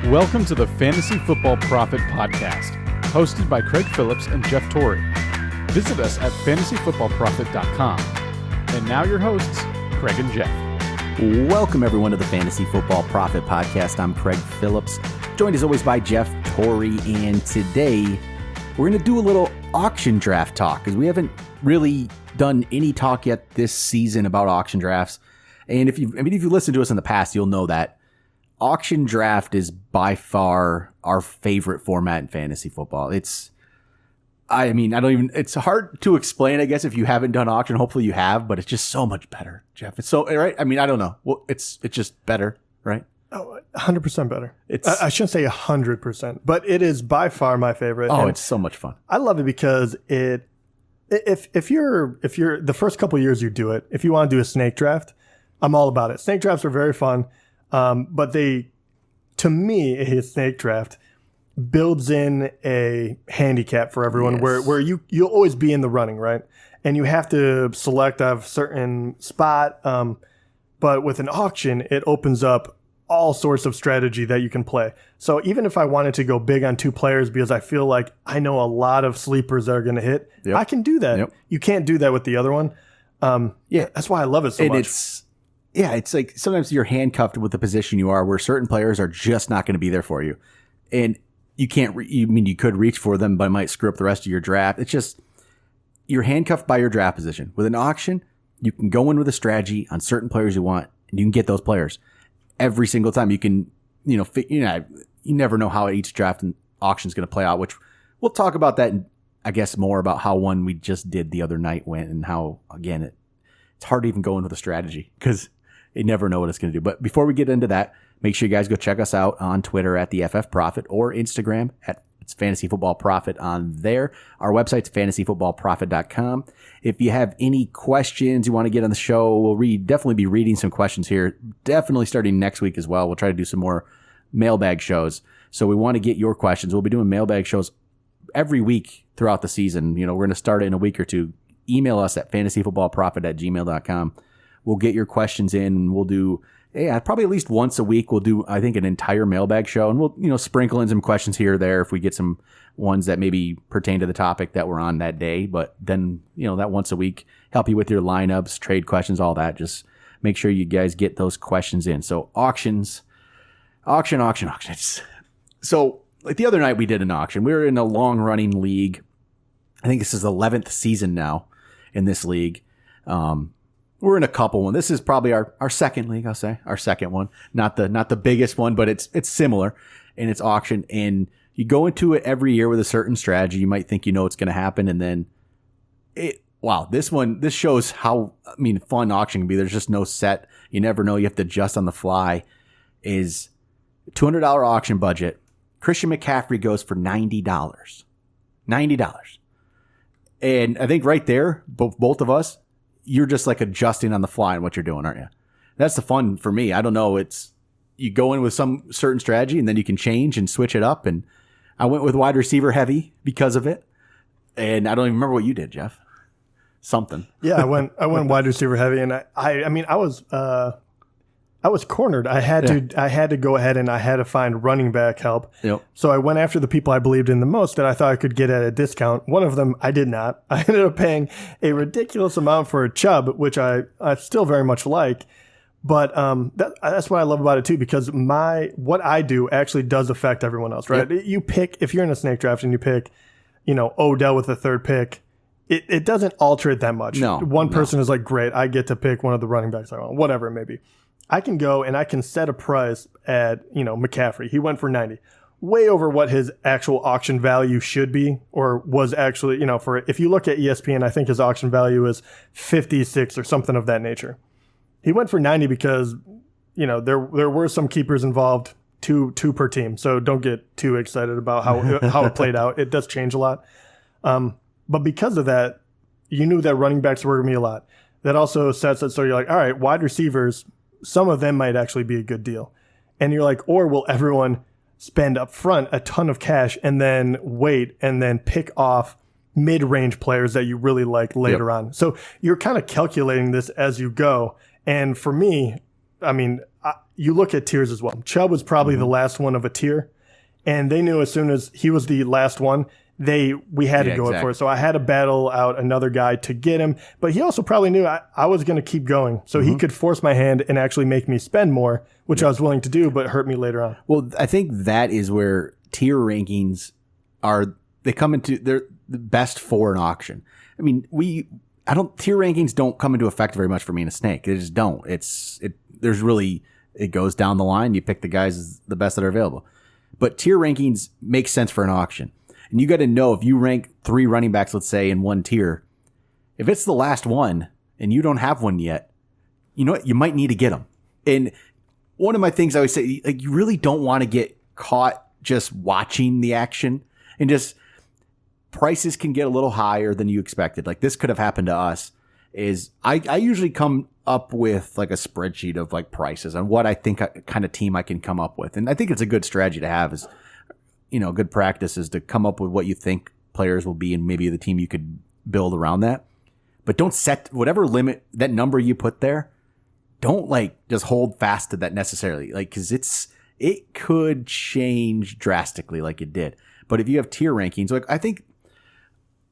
Welcome to the Fantasy Football Profit Podcast, hosted by Craig Phillips and Jeff Torrey. Visit us at fantasyfootballprofit.com. And now your hosts, Craig and Jeff. Welcome everyone to the Fantasy Football Profit Podcast. I'm Craig Phillips, joined as always by Jeff Torrey, and today we're going to do a little auction draft talk because we haven't really done any talk yet this season about auction drafts. And if you listened to us in the past, you'll know that auction draft is by far our favorite format in fantasy football. It's hard to explain, I guess, if you haven't done auction. Hopefully you have, but it's just so much better, Jeff. It's so, right? I mean, I don't know. Well, it's just better, right? Oh, 100% better. I shouldn't say 100%, but it is by far my favorite. Oh, it's so much fun. I love it because if you're the first couple of years you do it, if you want to do a snake draft, I'm all about it. Snake drafts are very fun. But to me, a snake draft builds in a handicap for everyone. Yes. where you'll always be in the running, right? And you have to select a certain spot. But with an auction, it opens up all sorts of strategy that you can play. So even if I wanted to go big on two players because I feel like I know a lot of sleepers that are going to hit, yep, I can do that. Yep. You can't do that with the other one. That's why I love it so much. It's like sometimes you're handcuffed with the position you are where certain players are just not going to be there for you. And you can't, you could reach for them, but it might screw up the rest of your draft. It's just, you're handcuffed by your draft position. With an auction, you can go in with a strategy on certain players you want, and you can get those players every single time. You can, you never know how each draft and auction is going to play out, which we'll talk about that, and I guess more about how one we just did the other night went and how, again, it's hard to even go in with a strategy because you never know what it's going to do. But before we get into that, make sure you guys go check us out on Twitter at the FF Profit or Instagram at it's Fantasy Football Profit on there. Our website's fantasyfootballprofit.com. If you have any questions you want to get on the show, we'll definitely be reading some questions here. Definitely starting next week as well. We'll try to do some more mailbag shows. So we want to get your questions. We'll be doing mailbag shows every week throughout the season. We're going to start it in a week or two. Email us at fantasyfootballprofit@gmail.com. We'll get your questions in. We'll do, probably at least once a week. We'll do, I think, an entire mailbag show, and we'll, sprinkle in some questions here or there if we get some ones that maybe pertain to the topic that we're on that day. But then, that once a week, help you with your lineups, trade questions, all that. Just make sure you guys get those questions in. So auction. So like the other night we did an auction. We were in a long running league. I think this is the 11th season now in this league. We're in a couple one. This is probably our second league, I'll say. Our second one. Not the biggest one, but it's similar in its auction. And you go into it every year with a certain strategy. You might think what's going to happen, and then this shows how fun auction can be. There's just no set. You never know. You have to adjust on the fly. Is $200 auction budget. Christian McCaffrey goes for $90. $90. And I think right there, both of us, you're just like adjusting on the fly on what you're doing, aren't you? That's the fun for me. I don't know. It's you go in with some certain strategy and then you can change and switch it up. And I went with wide receiver heavy because of it. And I don't even remember what you did, Jeff. Something. Yeah, I went wide receiver heavy, and I was cornered. I had to go ahead and I had to find running back help. Yep. So I went after the people I believed in the most that I thought I could get at a discount. One of them I did not. I ended up paying a ridiculous amount for a Chubb, which I still very much like. But that's what I love about it too, because what I do actually does affect everyone else, right? Yep. You pick, if you're in a snake draft and you pick, Odell with the third pick, it doesn't alter it that much. No. One person is like, great, I get to pick one of the running backs I want, whatever it may be. I can go and I can set a price at, McCaffrey. He went for 90, way over what his actual auction value should be, or was actually, if you look at ESPN, I think his auction value is 56 or something of that nature. He went for 90 because, there were some keepers involved, two per team. So don't get too excited about how it played out. It does change a lot. But because of that, you knew that running backs were going to be a lot. That also sets it so you're like, all right, wide receivers, some of them might actually be a good deal. And you're like, or will everyone spend up front a ton of cash and then wait and then pick off mid-range players that you really like later on? So you're kind of calculating this as you go. And for me, you look at tiers as well. Chubb was probably the last one of a tier, and they knew as soon as he was the last one, we had to go for it. So I had to battle out another guy to get him, but he also probably knew I was going to keep going, so he could force my hand and actually make me spend more, which I was willing to do, but hurt me later on. Well, I think that is where tier rankings they're the best for an auction. I mean, tier rankings don't come into effect very much for me in a snake. They just don't. It goes down the line. You pick the guys the best that are available, but tier rankings make sense for an auction. And you got to know, if you rank 3 running backs, let's say, in one tier, if it's the last one and you don't have one yet, you know what? You might need to get them. And one of my things I always say, like, you really don't want to get caught just watching the action, and just prices can get a little higher than you expected. Like, this could have happened to us. I usually come up with like a spreadsheet of like prices on what I think kind of team I can come up with. And I think it's a good strategy to have, is, good practice is to come up with what you think players will be and maybe the team you could build around that. But don't set whatever limit, that number you put there. Don't like just hold fast to that necessarily, like, because it could change drastically like it did. But if you have tier rankings, like, I think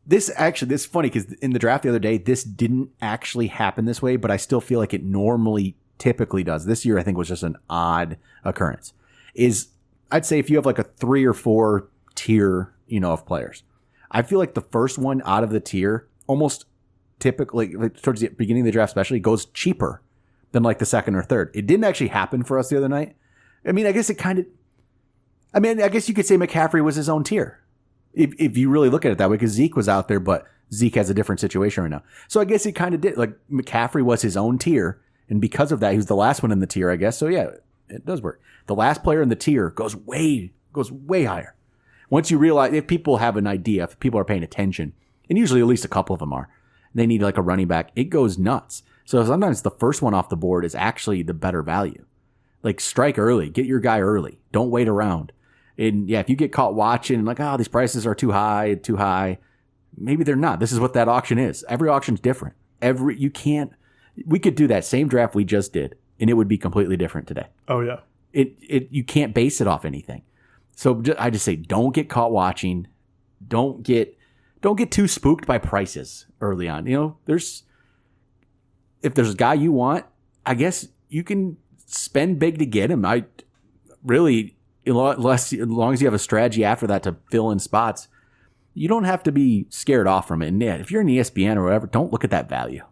this is funny, because in the draft the other day, this didn't actually happen this way, but I still feel like it typically does. This year, I think, was just an odd occurrence. I'd say if you have like a 3 or 4 tier, of players, I feel like the first one out of the tier almost typically, like, towards the beginning of the draft especially, goes cheaper than like the second or third. It didn't actually happen for us the other night. I mean, I guess you could say McCaffrey was his own tier, if you really look at it that way, because Zeke was out there, but Zeke has a different situation right now. So I guess he kind of did. Like, McCaffrey was his own tier, and because of that, he was the last one in the tier, I guess. So yeah, it does work. The last player in the tier goes way higher. Once you realize, if people have an idea, if people are paying attention, and usually at least a couple of them are, they need like a running back, it goes nuts. So sometimes the first one off the board is actually the better value. Like, strike early, get your guy early. Don't wait around. And yeah, if you get caught watching like, these prices are too high, maybe they're not. This is what that auction is. Every auction's different. We could do that same draft we just did, and it would be completely different today. Oh yeah. You can't base it off anything. So I just say, don't get caught watching. Don't get too spooked by prices early on. If there's a guy you want, I guess you can spend big to get him. As long as you have a strategy after that to fill in spots, you don't have to be scared off from it. And yeah, if you're an ESPN or whatever, don't look at that value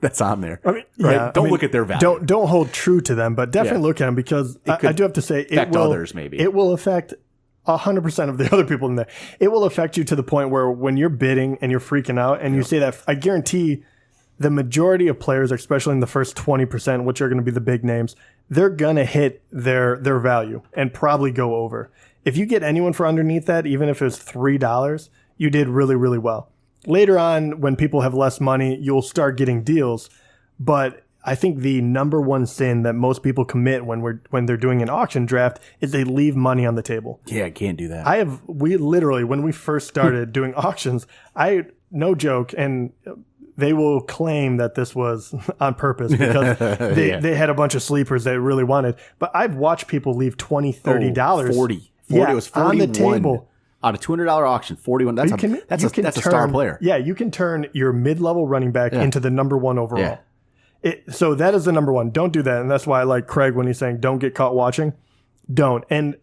that's on there. I mean, right? Don't look at their value. Don't hold true to them, but definitely look at them, because I do have to say, it will affect 100% of the other people in there. It will affect you to the point where when you're bidding and you're freaking out and you say that, I guarantee the majority of players, especially in the first 20%, which are going to be the big names, they're going to hit their value and probably go over. If you get anyone for underneath that, even if it was $3, you did really, really well. Later on, when people have less money, you'll start getting deals. But I think the number one sin that most people commit when they're doing an auction draft is they leave money on the table. Yeah, I can't do that. We literally, when we first started doing auctions, no joke, and they will claim that this was on purpose because they had a bunch of sleepers they really wanted. But I've watched people leave $20, $30. $40. It was 41. On the table. On a $200 auction, 41. That's a star player. Yeah, you can turn your mid-level running back into the number one overall. Yeah. So that is the number one. Don't do that. And that's why I like Craig when he's saying don't get caught watching. Don't. And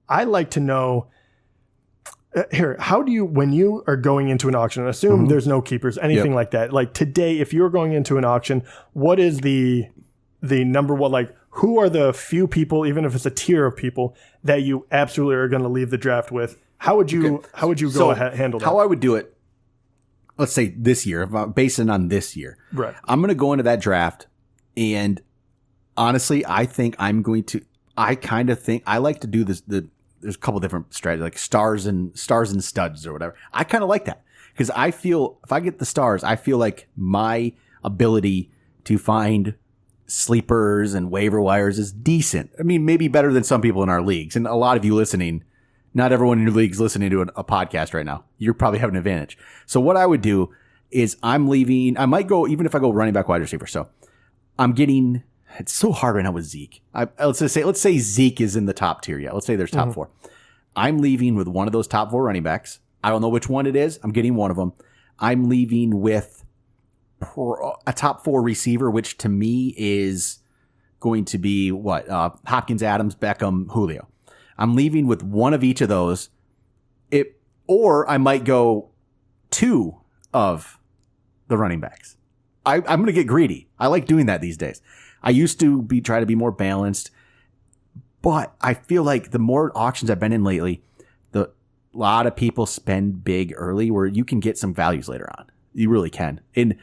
I like to know, how do you, when you are going into an auction, assume there's no keepers, anything like that. Like today, if you're going into an auction, what is the number one, like who are the few people, even if it's a tier of people, that you absolutely are going to leave the draft with? How would you handle that? How I would do it, let's say this year, if I'm basing on this year, right? I'm going to go into that draft, and honestly, I think I like to do this. There's a couple different strategies, like stars and studs or whatever. I kind of like that because I feel if I get the stars, I feel like my ability to find sleepers and waiver wires is decent. I mean, maybe better than some people in our leagues, and a lot of you listening. Not everyone in your league is listening to a podcast right now. You're probably having an advantage. So what I would do is I might go, even if I go running back wide receiver. So I'm getting It's so hard right now with Zeke. Let's say Zeke is in the top tier. Yeah, let's say there's top 4. I'm leaving with one of those top 4 running backs. I don't know which one it is. I'm getting one of them. I'm leaving with a top 4 receiver, which to me is going to be Hopkins, Adams, Beckham, Julio. I'm leaving with one of each of those. Or I might go 2 of the running backs. I'm going to get greedy. I like doing that these days. I used to try to be more balanced, but I feel like the more auctions I've been in lately, a lot of people spend big early where you can get some values later on. You really can. And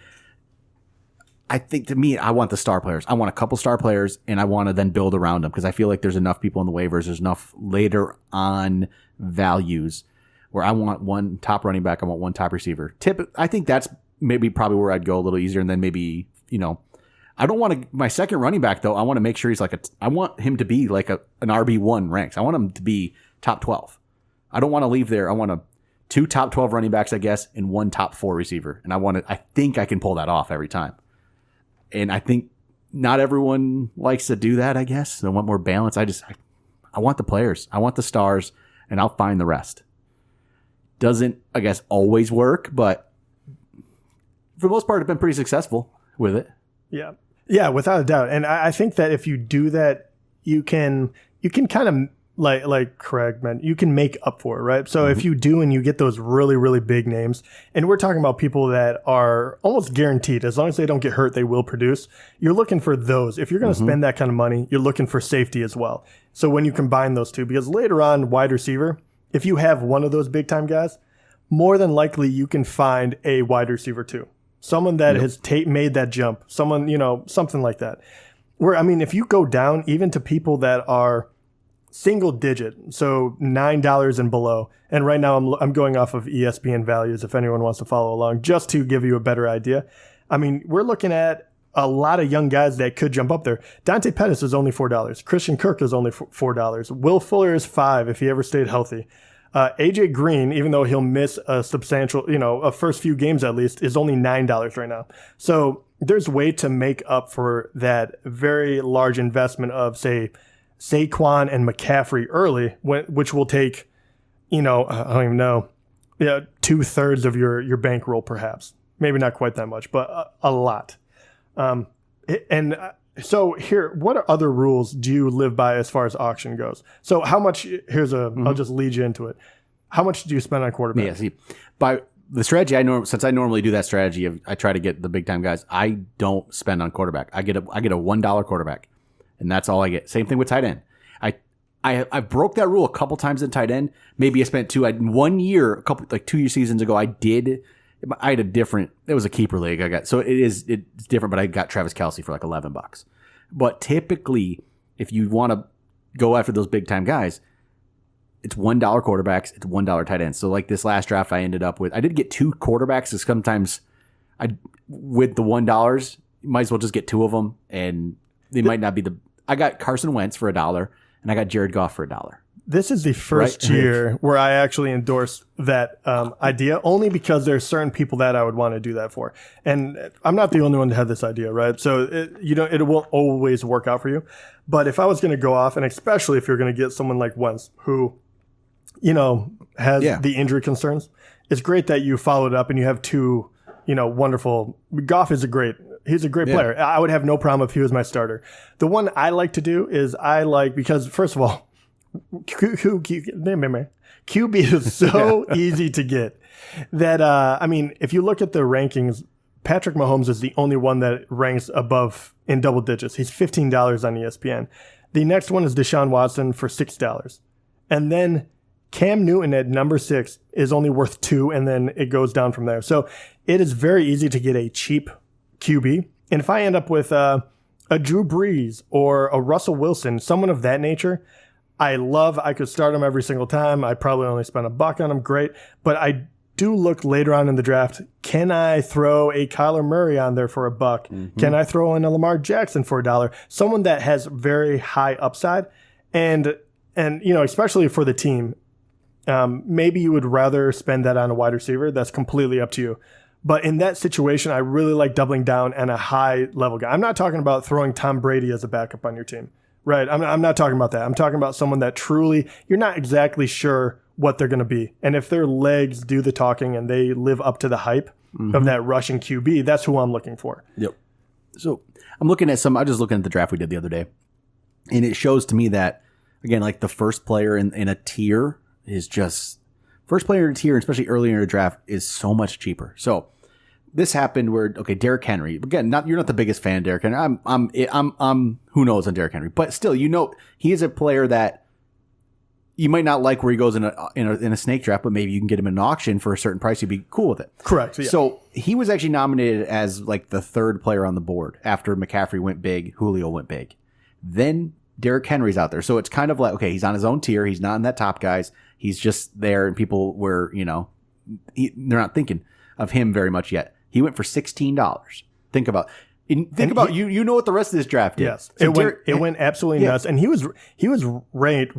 I think to me, I want the star players. I want a couple star players, and I want to then build around them because I feel like there's enough people on the waivers. There's enough later on values where I want one top running back. I want one top receiver. I think that's probably where I'd go a little easier. And then maybe, I don't want my second running back though. I want to make sure he's I want him to be like an RB1 ranks. I want him to be top 12. I don't want to leave there. I want 2 top 12 running backs, I guess, and 1 top 4 receiver. And I think I can pull that off every time. And I think not everyone likes to do that, I guess. They want more balance. I want the players. I want the stars, and I'll find the rest. Doesn't, I guess, always work, but for the most part, I've been pretty successful with it. Yeah. Yeah, without a doubt. And I think that if you do that, you can kind of like Craig meant, you can make up for it, right? So if you do and you get those really, really big names, and we're talking about people that are almost guaranteed, as long as they don't get hurt, they will produce. You're looking for those. If you're going to spend that kind of money, you're looking for safety as well. So when you combine those two, because later on, wide receiver, if you have one of those big time guys, more than likely you can find a wide receiver too. Someone that has made that jump, someone, something like that. Where, if you go down even to people that are single digit, so $9 and below, and right now I'm going off of ESPN values if anyone wants to follow along, just to give you a better idea. We're looking at a lot of young guys that could jump up there. Dante Pettis is only $4. Christian Kirk is only $4. Will Fuller is $5 if he ever stayed healthy. AJ Green, even though he'll miss a substantial, a first few games at least, is only $9 right now. So there's way to make up for that very large investment of, say, Saquon and McCaffrey early, which will take, I don't even know, 2/3 of your bankroll, perhaps. Maybe not quite that much, but a lot. So here, what other rules do you live by as far as auction goes? So how much, I'll just lead you into it. How much do you spend on quarterback? Yeah, see, by the strategy since I normally do that strategy of I try to get the big time guys, I don't spend on quarterback. I get a $1 quarterback, and that's all I get. Same thing with tight end. I broke that rule a couple times in tight end. Maybe I spent 2. 1 year, 2 seasons ago, it was a keeper league I got. So it's different, but I got Travis Kelce for $11. But typically, if you want to go after those big time guys, it's $1 quarterbacks, it's $1 tight ends. So this last draft I ended up with, I did get 2 quarterbacks, because sometimes with the $1, you might as well just get 2 of them, and they might not be I got Carson Wentz for $1, and I got Jared Goff for $1. This is the first year where I actually endorse that idea, only because there's certain people that I would want to do that for. And I'm not the only one to have this idea, right? So it won't always work out for you. But if I was going to go off, and especially if you're going to get someone like Wentz, who, has the injury concerns, it's great that you followed up and you have 2, wonderful. Goff is he's a great player. I would have no problem if he was my starter. The one I like to do is because first of all, QB is so easy to get that, if you look at the rankings, Patrick Mahomes is the only one that ranks above in double digits. He's $15 on ESPN. The next one is Deshaun Watson for $6. And then Cam Newton at number 6 is only worth $2, and then it goes down from there. So it is very easy to get a cheap QB. And if I end up with a Drew Brees or a Russell Wilson, someone of that nature, I could start him every single time. I probably only spend $1 on him. Great. But I do look later on in the draft. Can I throw a Kyler Murray on there for $1? Mm-hmm. Can I throw in a Lamar Jackson for $1? Someone that has very high upside. And especially for the team, maybe you would rather spend that on a wide receiver. That's completely up to you. But in that situation, I really like doubling down on a high level guy. I'm not talking about throwing Tom Brady as a backup on your team, right? I'm not talking about that. I'm talking about someone that truly, you're not exactly sure what they're going to be. And if their legs do the talking and they live up to the hype of that rushing QB, that's who I'm looking for. Yep. So I'm just looking at the draft we did the other day, and it shows to me that, again, like the first player in a tier is just, first player in a tier, especially early in a draft, is so much cheaper. So this happened where, okay, Derrick Henry, again, you're not the biggest fan of Derrick Henry. I'm who knows on Derrick Henry, but still, he is a player that you might not like where he goes in a snake draft, but maybe you can get him in an auction for a certain price. You'd be cool with it. Correct. Yeah. So he was actually nominated as like the third player on the board after McCaffrey went big, Julio went big. Then Derrick Henry's out there. So it's kind of like, okay, he's on his own tier. He's not in that top guys. He's just there, and people were, they're not thinking of him very much yet. He went for $16. Think about you know what the rest of this draft is. Yes, so it went absolutely nuts, and he was ranked,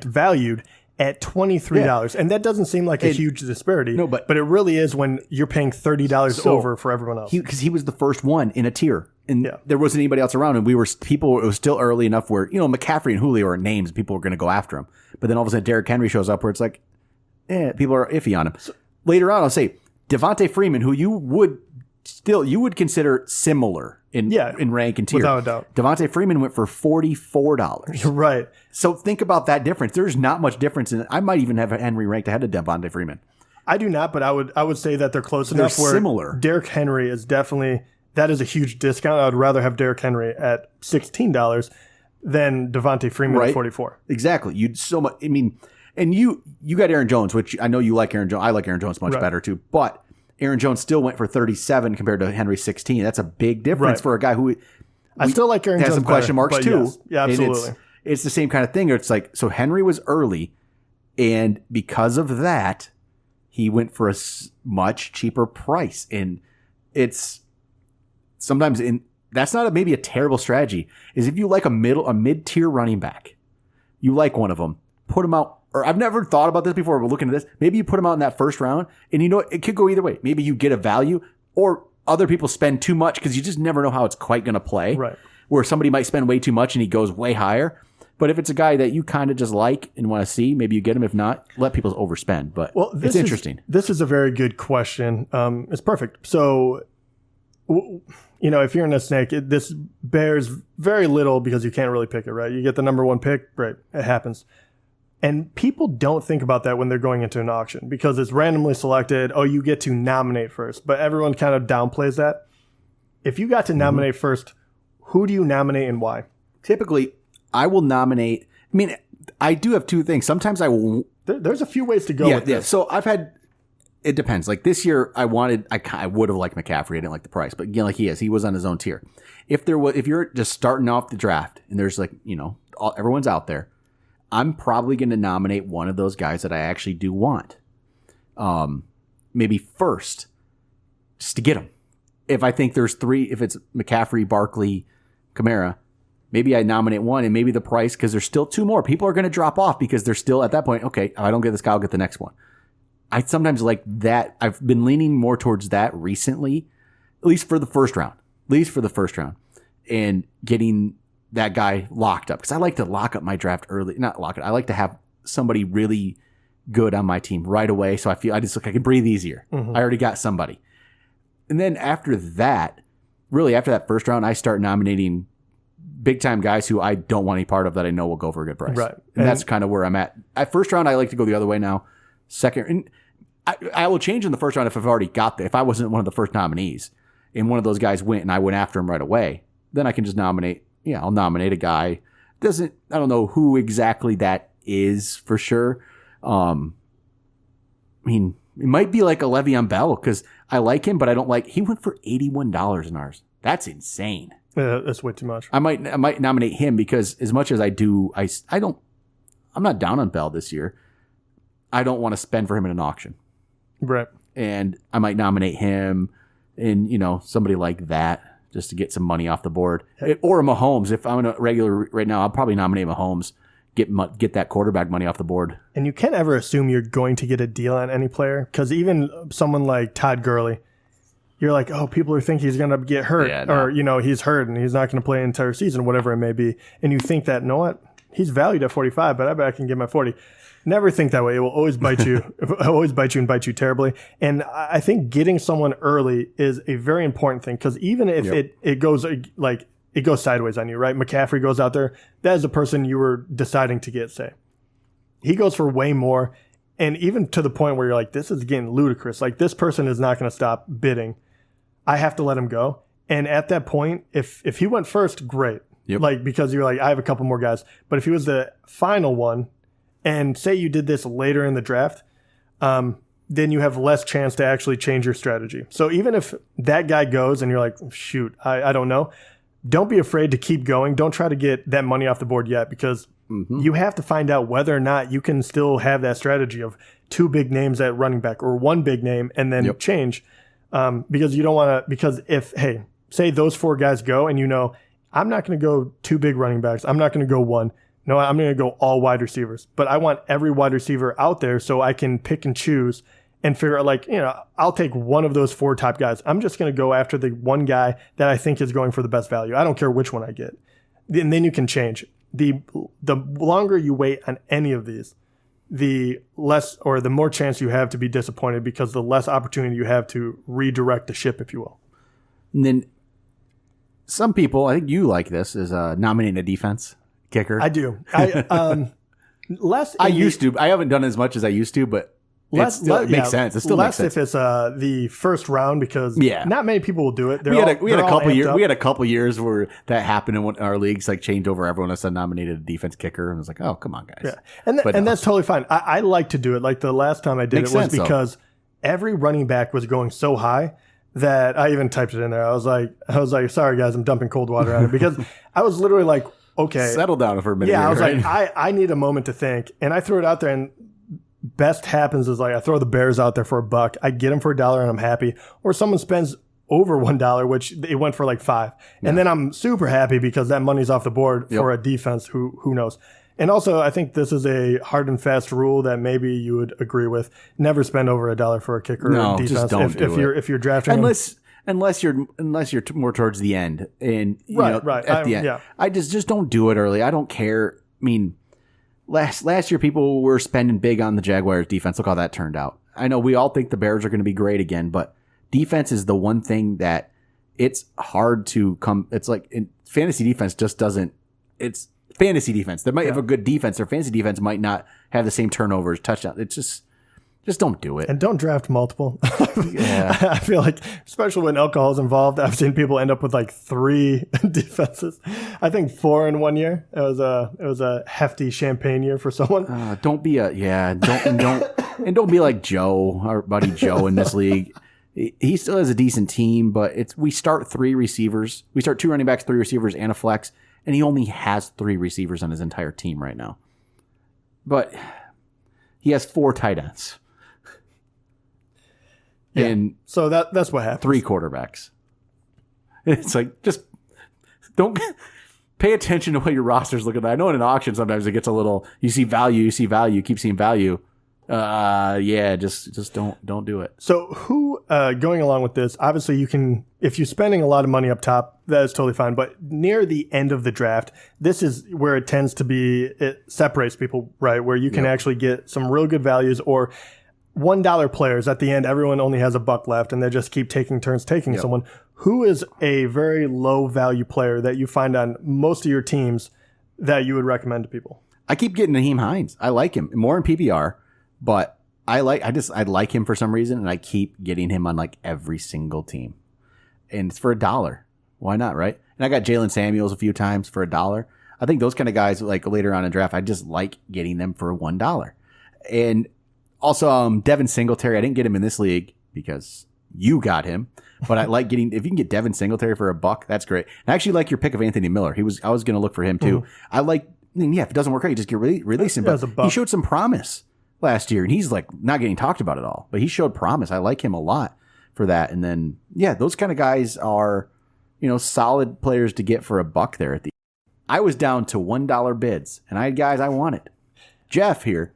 valued at $23, and that doesn't seem like a huge disparity. No, but it really is when you're paying $30 over for everyone else. Because he was the first one in a tier, and there wasn't anybody else around, and it was still early enough where McCaffrey and Julio are names, people were going to go after him, but then all of a sudden Derrick Henry shows up where it's like, people are iffy on him. So, later on, I'll say Devontae Freeman, who you would consider similar in rank and tier. Without a doubt. Devontae Freeman went for $44. Right. So think about that difference. There's not much difference in it. I might even have Henry ranked ahead of Devontae Freeman. I do not, but I would say that they're close enough where similar. Derrick Henry is definitely, that is a huge discount. I would rather have Derrick Henry at $16 than Devontae Freeman at $44. Exactly. You'd so much, and you got Aaron Jones, which I know you like Aaron Jones. I like Aaron Jones much better too, but Aaron Jones still went for 37 compared to Henry 16. That's a big difference for a guy who I still like Aaron Jones. Has some question marks too. Yes. Yeah, absolutely. It's the same kind of thing. It's like, so Henry was early, and because of that, he went for a much cheaper price. And it's sometimes that's not maybe a terrible strategy. Is if you like a mid-tier running back, you like one of them, put him out. Or I've never thought about this before, but looking at this, maybe you put him out in that first round, and it could go either way. Maybe you get a value, or other people spend too much because you just never know how it's quite going to play. Right. Where somebody might spend way too much and he goes way higher. But if it's a guy that you kind of just like and want to see, maybe you get him. If not, let people overspend. But it's interesting. This is a very good question. It's perfect. So, if you're in a snake, this bears very little because you can't really pick it, right? You get the number one pick, great, it happens. And people don't think about that when they're going into an auction because it's randomly selected. Oh, you get to nominate first. But everyone kind of downplays that. If you got to nominate first, who do you nominate and why? Typically, I will nominate. I do have two things. Sometimes I will. There's a few ways to go with this. So it depends. Like this year, I would have liked McCaffrey. I didn't like the price. But again, like he was on his own tier. If you're just starting off the draft and there's everyone's out there, I'm probably going to nominate one of those guys that I actually do want. Maybe first, just to get them. If I think there's three, if it's McCaffrey, Barkley, Kamara, maybe I nominate one, and maybe the price, because there's still two more. People are going to drop off because they're still at that point, okay, if I don't get this guy, I'll get the next one. I sometimes like that. I've been leaning more towards that recently, at least for the first round. And getting that guy locked up, because I like to lock up my draft early. Not lock it. I like to have somebody really good on my team right away, so I can breathe easier. I already got somebody. And then after that first round, I start nominating big time guys who I don't want any part of that I know will go for a good price. Right. And that's kind of where I'm at. At first round, I like to go the other way now. Second, and I will change in the first round if I've already got if I wasn't one of the first nominees and one of those guys went and I went after him right away, then I can just nominate. Yeah, I'll nominate a guy. I don't know who exactly that is for sure. It might be like a Le'Veon Bell because I like him, but I don't like. He went for $81 in ours. That's insane. That's way too much. I might nominate him because as much as I do, I'm not down on Bell this year. I don't want to spend for him in an auction. Right. And I might nominate him and somebody like that. Just to get some money off the board. Or Mahomes. If I'm in a regular right now, I'll probably nominate Mahomes, get that quarterback money off the board. And you can't ever assume you're going to get a deal on any player because even someone like Todd Gurley, you're like, oh, people are thinking he's going to get hurt, or he's hurt and he's not going to play an entire season, whatever it may be, and you think that, you know what, he's valued at 45, but I bet I can get my 40. Never think that way. It will always bite you. Always bite you and bite you terribly. And I think getting someone early is a very important thing, because even if it goes it goes sideways on you, right? McCaffrey goes out there. That is the person you were deciding to get, say. He goes for way more. And even to the point where you're like, this is getting ludicrous. Like, this person is not going to stop bidding. I have to let him go. And at that point, if he went first, great. Yep. Like, because you're like, I have a couple more guys. But if he was the final one, and say you did this later in the draft, then you have less chance to actually change your strategy. So even if that guy goes and you're like, shoot, I don't know, don't be afraid to keep going. Don't try to get that money off the board yet, because you have to find out whether or not you can still have that strategy of 2 big names at running back or 1 big name and then change. Because you don't want to, because if, hey, say those 4 guys go and I'm not going to go 2 big running backs. I'm not going to go 1. No, I'm going to go all wide receivers. But I want every wide receiver out there so I can pick and choose and figure out, I'll take one of those 4 top guys. I'm just going to go after the one guy that I think is going for the best value. I don't care which one I get. And then you can change. The longer you wait on any of these, the less or the more chance you have to be disappointed, because the less opportunity you have to redirect the ship, if you will. And then some people, I think you like this, is nominating a defense kicker. I do. I used to. I haven't done as much as I used to, but it makes sense. It still makes sense. If it's the first round, because not many people will do it. We had a couple years where that happened in our leagues. Like, changed over, everyone else nominated a defense kicker, and I was like, oh, come on, guys. Yeah, and that's totally fine. I like to do it. Like, the last time I did it was because every running back was going so high that I even typed it in there. I was like, sorry guys, I'm dumping cold water on it, because I was literally like, okay, settle down for a minute. Yeah, I was like, I need a moment to think, and I threw it out there, and best happens is, like, I throw the Bears out there for $1, I get them for $1, and I'm happy. Or someone spends over $1, which it went for like $5, and then I'm super happy because that money's off the board for a defense. Who knows? And also, I think this is a hard and fast rule that maybe you would agree with. Never spend over $1 for a kicker or defense just don't if you're drafting unless you're more towards the end, and at the end. Yeah. I just don't do it early. I don't care. I mean, last year people were spending big on the Jaguars defense. Look how that turned out. I know we all think the Bears are going to be great again, but defense is the one thing that it's hard to come. It's like fantasy defense just doesn't. It's fantasy defense. They might have a good defense. Their fantasy defense might not have the same turnovers, touchdowns. It's just don't do it. And don't draft multiple. Yeah. I feel like, especially when alcohol is involved, I've seen people end up with like 3 defenses. I think 4 in 1 year. It was a hefty champagne year for someone. Don't be don't be like Joe, our buddy Joe in this league. He still has a decent team, but we start 3 receivers. We start 2 running backs, 3 receivers, and a flex, and he only has 3 receivers on his entire team right now. But he has 4 tight ends. Yeah. And so that's what happens. 3 quarterbacks. It's like, just don't pay attention to what your roster's looking like. I know in an auction sometimes it gets a little, you see value, keep seeing value. Just don't do it. So going along with this, obviously you can, if you're spending a lot of money up top, that is totally fine. But near the end of the draft, this is where it tends to be, it separates people, right? Where you can actually get some real good values, or $1 players at the end. Everyone only has $1 left, and they just keep taking turns taking someone. Who is a very low value player that you find on most of your teams that you would recommend to people? I keep getting Naheem Hines. I like him more in PPR, but I like him for some reason, and I keep getting him on like every single team. And it's for $1. Why not, right? And I got Jalen Samuels a few times for $1. I think those kind of guys, like later on in draft, I just like getting them for $1. And also, Devin Singletary, I didn't get him in this league because you got him, but I like getting, if you can get Devin Singletary for $1, that's great. And I actually like your pick of Anthony Miller. I was going to look for him too. I like, if it doesn't work out, you just release him. But he showed some promise last year, and he's like not getting talked about at all, but he showed promise. I like him a lot for that. And then, those kind of guys are, solid players to get for $1 there at the end. I was down to $1 bids, and I had guys I wanted. Jeff here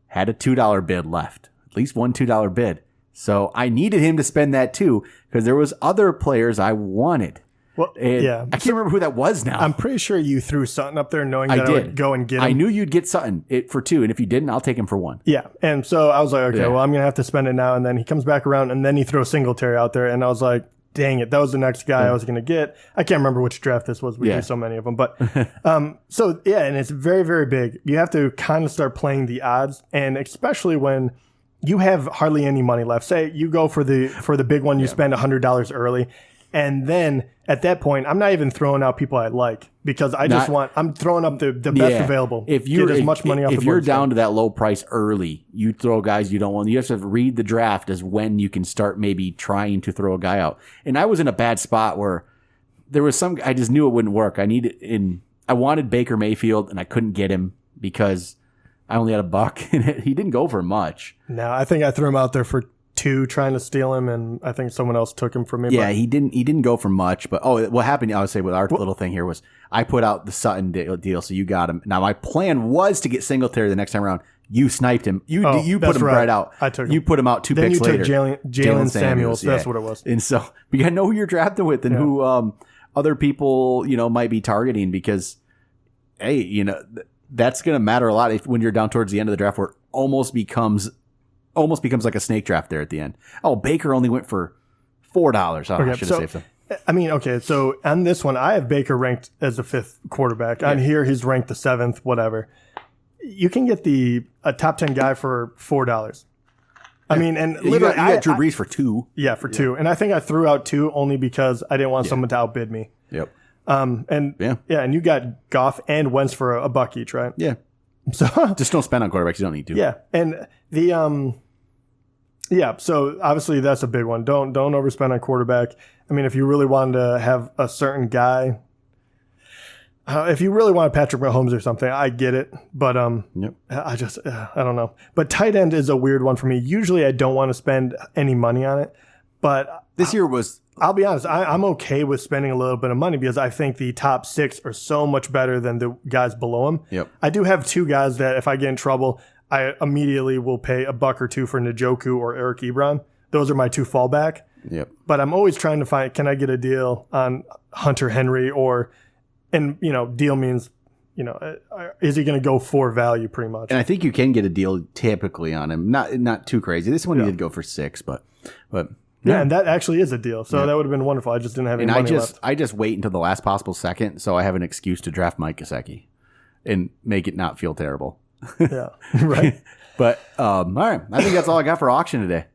had a $2 bid left, at least one $2 bid. So I needed him to spend that too because there was other players I wanted. Well, And yeah. I can't remember who that was now. I'm pretty sure you threw Sutton up there knowing that I did. would go and get him. I knew you'd get Sutton for 2, and if you didn't, I'll take him for 1. Yeah. And so I was like, okay, Yeah. well, I'm going to have to spend it now. And then he comes back around, and then he throws Singletary out there. And I was like, dang it, that was the next guy I was going to get. I can't remember which draft this was. We do so many of them. But so, yeah, and it's very, very big. You have to kind of start playing the odds, and especially when you have hardly any money left. Say you go for the big one, you spend $100 early. And then at that point, I'm not even throwing out people I like because I'm throwing up the best available. If you get as much money off the board. If you're down to that low price early, you throw guys you don't want. You have to read the draft as when you can start maybe trying to throw a guy out. And I was in a bad spot where there was I just knew it wouldn't work. I wanted Baker Mayfield and I couldn't get him because I only had $1 and he didn't go for much. No, I think I threw him out there for 2 trying to steal him, and I think someone else took him from me. Yeah, he didn't go for much. But what happened? I would say with our little thing here was I put out the Sutton deal, so you got him. Now my plan was to get Singletary the next time around. You sniped him. You put him right out. I took him. You put him out 2 then picks later. Then you took Jalen Samuels. That's yeah. what it was. And so you got to know who you're drafting with and who other people might be targeting because hey, that's going to matter a lot when you're down towards the end of the draft where it almost becomes like a snake draft there at the end. Oh, Baker only went for $4. Oh, I should have saved him. I mean, okay, so on this one, I have Baker ranked as the 5th quarterback. On here, he's ranked the 7th, whatever. You can get a top 10 guy for $4. I mean, and literally, you got Drew Brees for 2. Yeah, for 2. And I think I threw out 2 only because I didn't want someone to outbid me. Yep. And you got Goff and Wentz for $1 each, right? Yeah. So just don't spend on quarterbacks. You don't need to. Yeah, and so obviously that's a big one. Don't overspend on quarterback. I mean, if you really wanted to have a certain guy, if you really want Patrick Mahomes or something, I get it. But I don't know. But tight end is a weird one for me. Usually I don't want to spend any money on it, but this year was. I'll be honest, I'm okay with spending a little bit of money because I think the top 6 are so much better than the guys below them. Yep. I do have 2 guys that if I get in trouble, I immediately will pay $1 or $2 for Njoku or Eric Ebron. Those are my 2 fallback. Yep. But I'm always trying to find, can I get a deal on Hunter Henry deal means, is he going to go for value pretty much? And I think you can get a deal typically on him. Not too crazy. This one he did go for 6, but. Yeah, and that actually is a deal. So that would have been wonderful. I just didn't have any money left. I just wait until the last possible second so I have an excuse to draft Mike Gesicki and make it not feel terrible. Yeah, right. But, all right. I think that's all I got for auction today.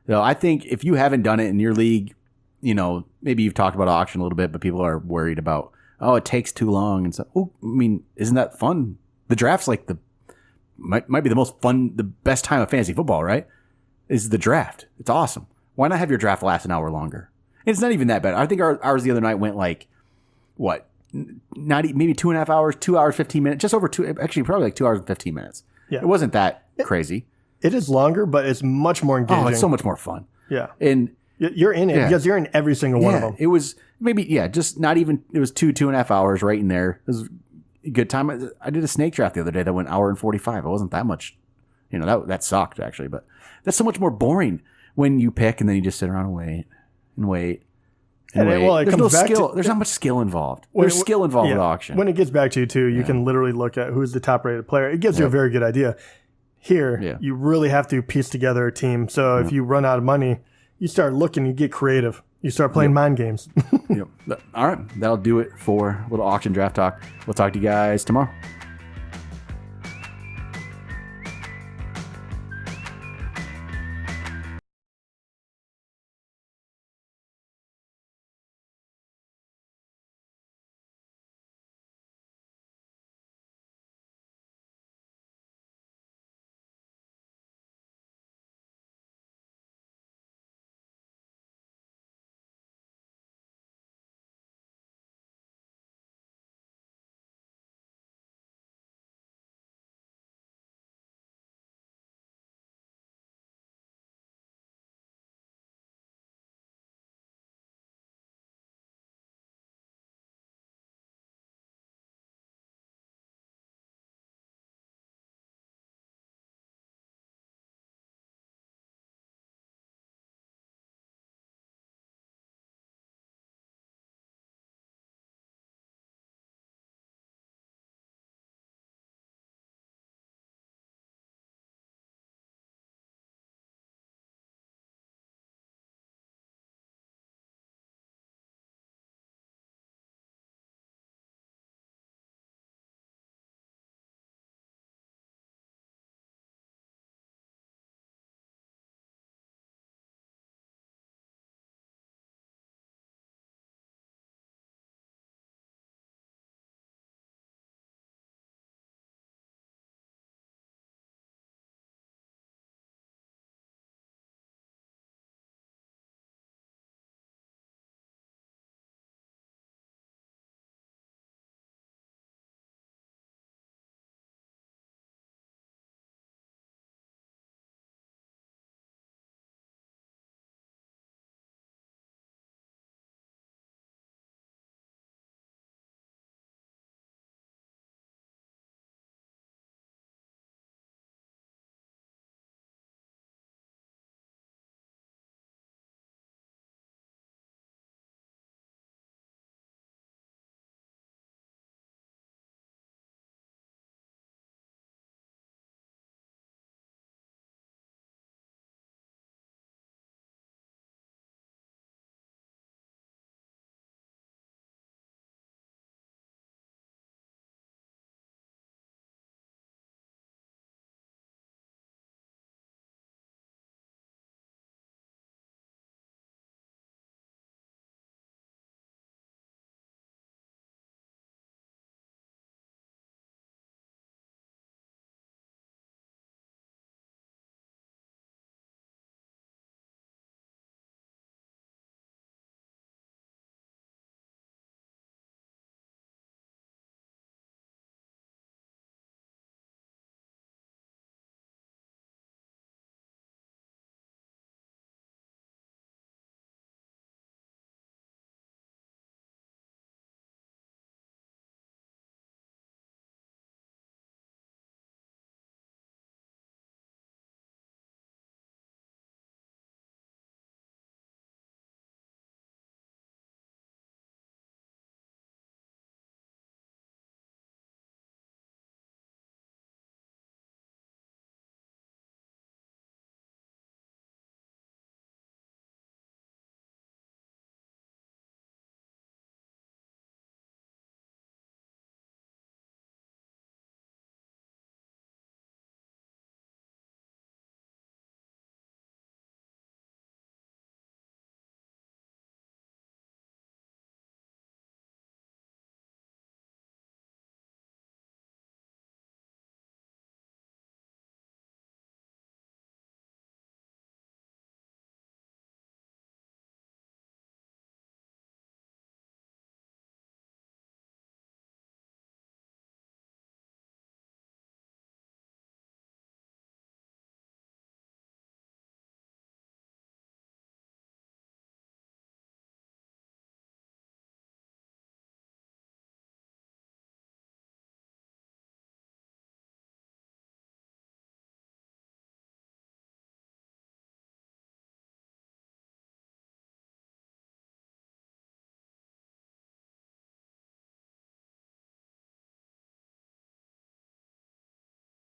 So I think if you haven't done it in your league, maybe you've talked about auction a little bit, but people are worried about, it takes too long. And so, isn't that fun? The draft's like might be the most fun, the best time of fantasy football, right? Is the draft. It's awesome. Why not have your draft last an hour longer? It's not even that bad. I think ours the other night went like, what? Maybe 2.5 hours, 2 hours, 15 minutes, just over 2, actually probably like 2 hours and 15 minutes. Yeah. It wasn't that crazy. It is longer, but it's much more engaging. Oh, it's so much more fun. Yeah. And you're in it because you're in every single one of them. It was just not even, it was 2.5 hours right in there. It was a good time. I did a snake draft the other day that went 1 hour and 45. It wasn't that much, that sucked actually, but that's so much more boring. When you pick and then you just sit around and wait and wait and wait. Well, there's no skill. There's not much skill involved. There's skill involved with auction. When it gets back to you too, you can literally look at who's the top rated player. It gives you a very good idea. Here, you really have to piece together a team. So if you run out of money, you start looking, you get creative. You start playing mind games. All right. That'll do it for a little auction draft talk. We'll talk to you guys tomorrow.